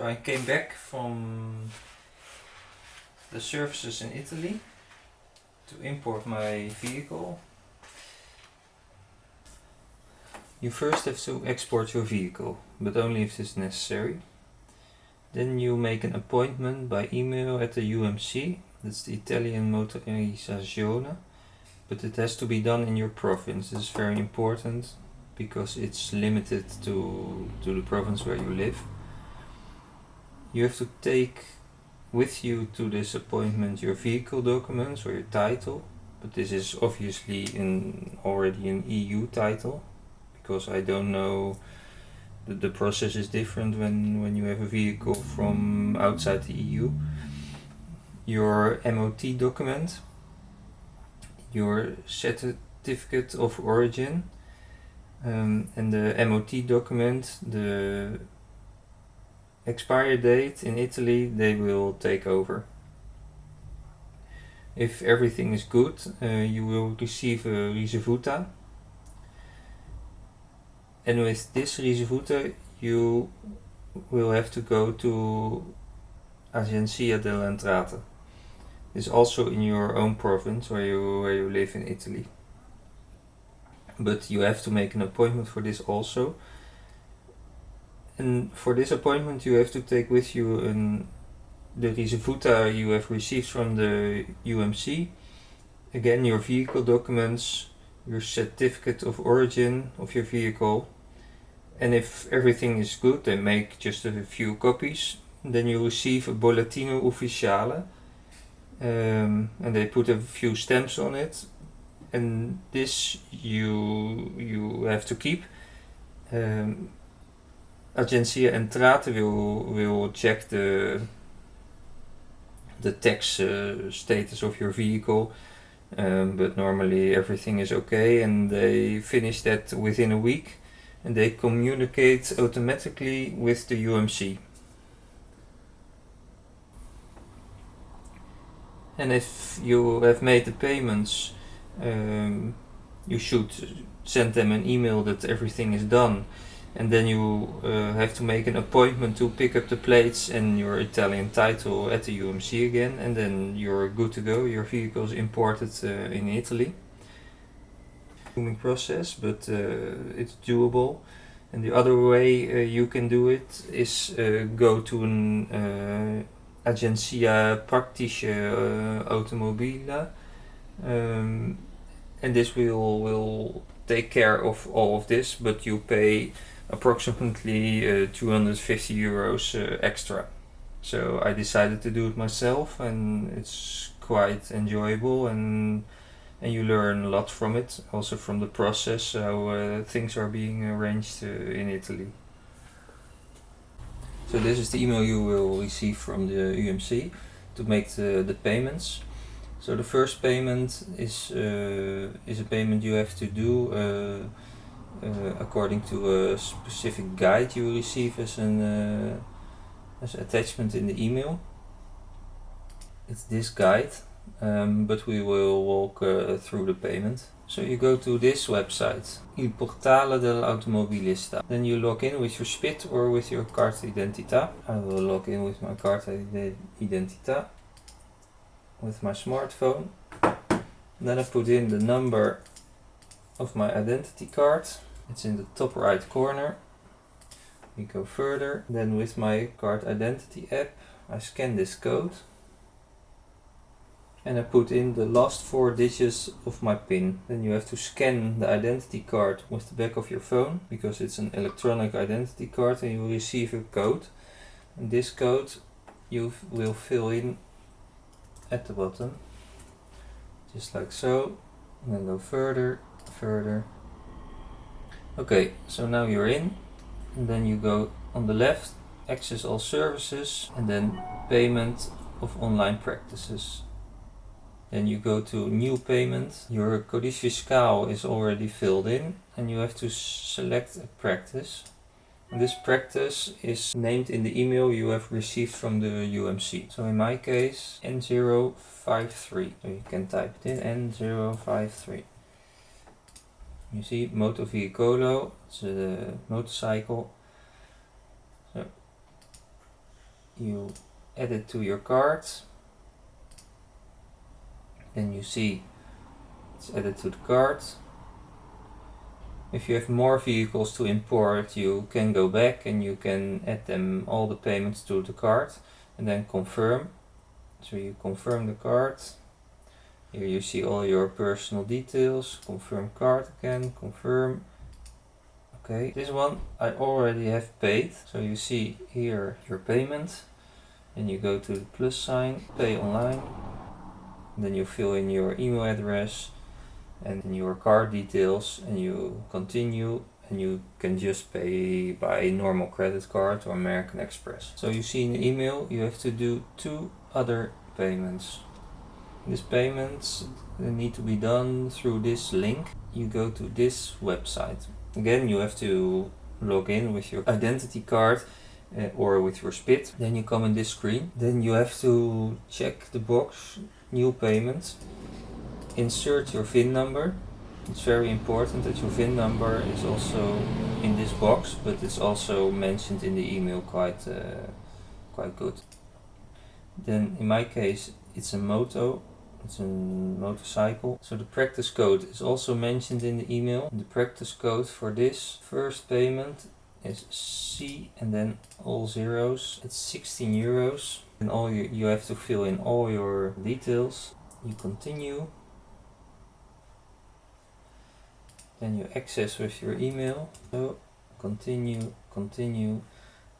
So I came back from the services in Italy to import my vehicle. You first have to export your vehicle, but only if it's necessary. Then you make an appointment by email at the UMC, that's the Italian Motorizzazione, but it has to be done in your province. This is very important because it's limited to the province where you live. You have to take with you to this appointment your vehicle documents or your title, but this is obviously already an EU title, because I don't know, the process is different when you have a vehicle from outside the EU. Your MOT document, your certificate of origin, and the MOT document, the expiry date in Italy, they will take over. If everything is good, you will receive a ricevuta, and with this ricevuta you will have to go to Agenzia delle Entrate. It's also in your own province where you live in Italy, but you have to make an appointment for this also. And for this appointment you have to take with you the ricevuta you have received from the UMC, again your vehicle documents, your certificate of origin of your vehicle, and if everything is good, they make just a few copies, then you receive a bollettino ufficiale, and they put a few stamps on it, and this you have to keep. Agenzia Entrate will check the tax status of your vehicle, but normally everything is okay, and they finish that within a week, and they communicate automatically with the UMC. And if you have made the payments, you should send them an email that everything is done, and then you have to make an appointment to pick up the plates and your Italian title at the UMC again, and then you're good to go. Your vehicle is imported in Italy. Process, but it's doable. And the other way you can do it is go to an Agenzia Praktische Automobile, and this will take care of all of this, but you pay approximately 250 euros extra. So I decided to do it myself, and it's quite enjoyable, and you learn a lot from it, also from the process, how things are being arranged in Italy. So this is the email you will receive from the UMC to make the payments. So the first payment is a payment you have to do according to a specific guide you receive as an attachment in the email. It's this guide. But we will walk through the payment. So you go to this website, Il Portale dell'Automobilista. Then you log in with your SPID or with your Carta d'Identità. I will log in with my Carta d'Identità with my smartphone. Then I put in the number of my identity card. It's in the top right corner. We go further. Then with my card identity app, I scan this code. And I put in the last 4 digits of my PIN. Then you have to scan the identity card with the back of your phone, because it's an electronic identity card, and you will receive a code. And this code you will fill in at the bottom, just like so, and then go further. Okay, so now you're in, and then you go on the left, access all services, and then payment of online practices. Then you go to new payment. Your codice fiscal is already filled in, and you have to select a practice. And this practice is named in the email you have received from the UMC. So in my case, N053. So you can type it in, N053. You see moto veicolo, it's a motorcycle. So you add it to your cart. Then you see it's added to the cart. If you have more vehicles to import, you can go back and you can add them, all the payments, to the cart and then confirm. So you confirm the cart. Here you see all your personal details. Confirm cart again, confirm. Okay, this one I already have paid. So you see here your payment. And you go to the plus sign, pay online. Then you fill in your email address and your card details and you continue, and you can just pay by normal credit card or American Express. So you see in the email you have to do 2 other payments. These payments need to be done through this link. You go to this website. Again, you have to log in with your identity card or with your SPIT. Then you come in this screen. Then you have to check the box, new payment. Insert your VIN number. It's very important that your VIN number is also in this box, but it's also mentioned in the email quite good. Then in my case it's a motorcycle. So the practice code is also mentioned in the email. The practice code for this first payment is C and then all zeros. It's 16 euros. And you have to fill in all your details. You continue. Then you access with your email. So continue.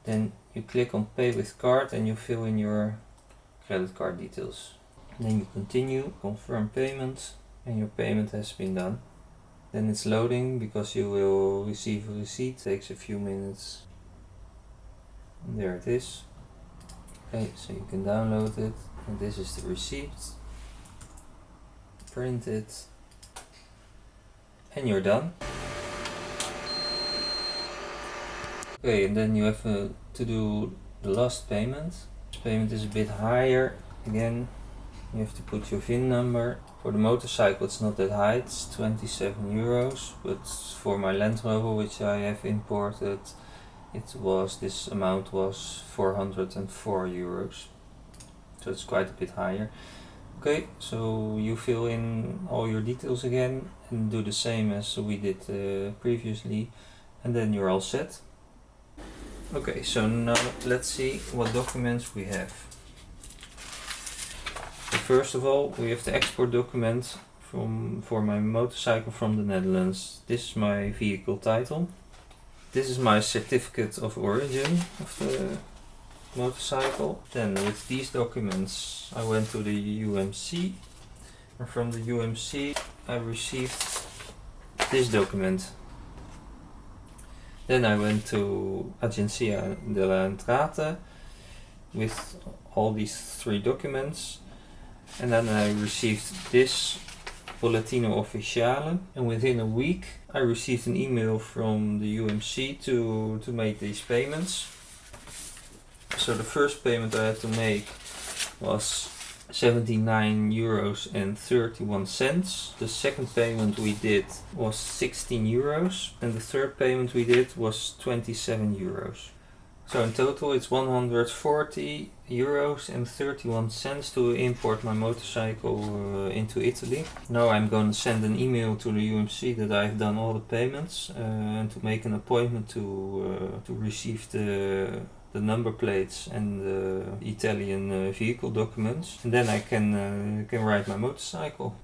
Then you click on pay with card and you fill in your credit card details. Then you continue, confirm payment, and your payment has been done. Then it's loading because you will receive a receipt. It takes a few minutes. And there it is. Okay, so you can download it. And this is the receipt. Print it. And you're done. Okay, and then you have to do the last payment. This payment is a bit higher. Again, you have to put your VIN number. For the motorcycle it's not that high, it's 27 euros, but for my Land Rover, which I have imported, this amount was 404 euros. So it's quite a bit higher. Okay, so you fill in all your details again and do the same as we did previously, and then you're all set. Okay, so now let's see what documents we have. So first of all, we have the export document for my motorcycle from the Netherlands. This is my vehicle title. This is my certificate of origin of the motorcycle. Then with these documents I went to the UMC, and from the UMC I received this document. Then I went to Agencia de la Entrada with all these 3 documents, and then I received this Bolletino Ufficiale, and within a week I received an email from the UMC to make these payments. So the first payment I had to make was 79 euros and 31 cents. The second payment we did was 16 euros, and the third payment we did was 27 euros. So in total it's 140 euros and 31 cents to import my motorcycle into Italy. Now I'm going to send an email to the UMC that I've done all the payments and to make an appointment to receive the number plates and the Italian vehicle documents, and then I can ride my motorcycle.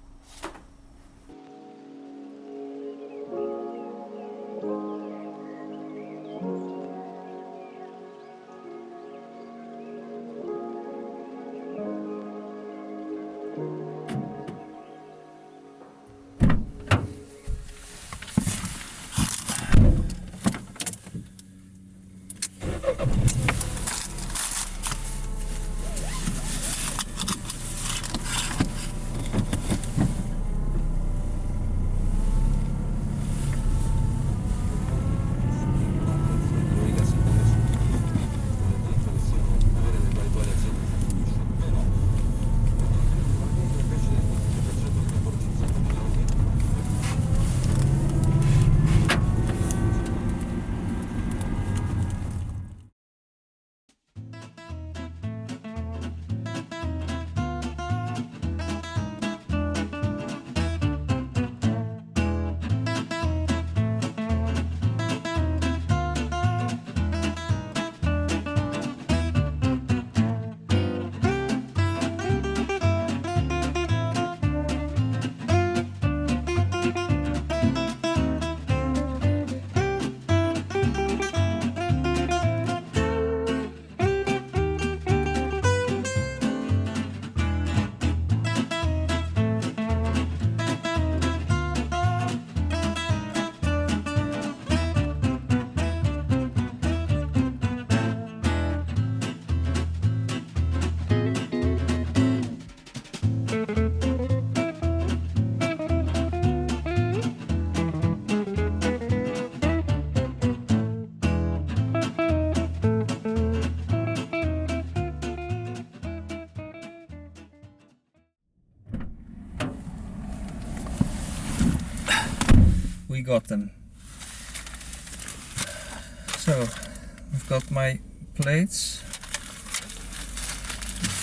we got them. So I've got my plates.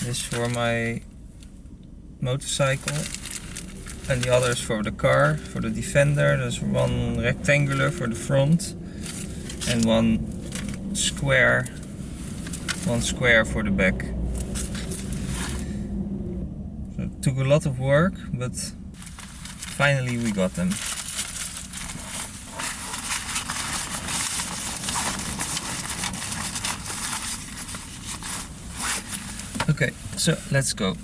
This for my motorcycle and the others for the car. For the Defender there's one rectangular for the front and one square for the back. So it took a lot of work, but finally we got them. Okay, so let's go.